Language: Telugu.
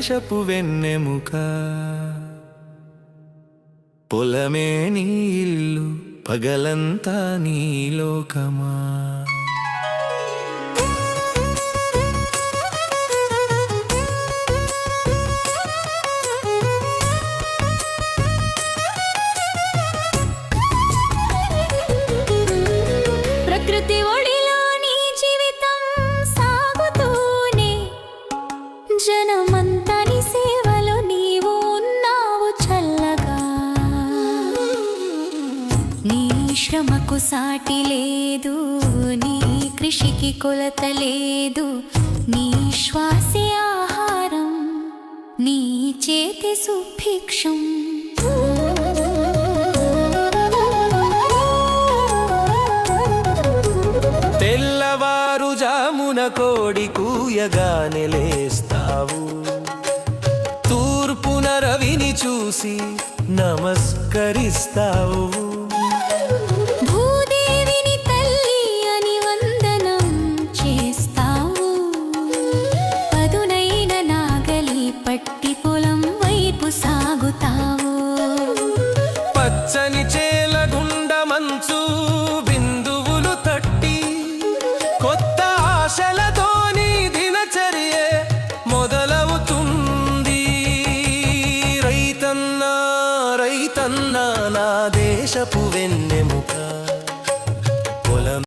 దేశపు వెన్నెముక. పొలమే నీ ఇల్లు, పగలంతా నీ లోకమా. ప్రకృతి ఒడిలో నీ జీవితం సాగుతూనే, జనమంతా నీ సేవలో నీవు ఉన్నావు చల్లగా. నీ శ్రమకు సాటి లేదు, నీ కృషికి కొలత లేదు. నీ శ్వాసే ఆహారం, నీ చేతి సుభిక్షం. తెల్లవారుజామున కోడి కూయగానే లేస్తావు, తూర్పున రవిని చూసి నమస్కరిస్తావు. భూదేవిని తల్లి అని వందనం చేస్తావు, పదునైన నాగలి పట్టి పొలం వైపు సాగుతావు. పచ్చని చేలగుండ మంచు బిందువులు తట్టి, కొత్త ఆశలతో నీ దినచర్యే మొదలవుతుంది. రైతన్నా రైతన్నా నా దేశపు వెన్నెముక.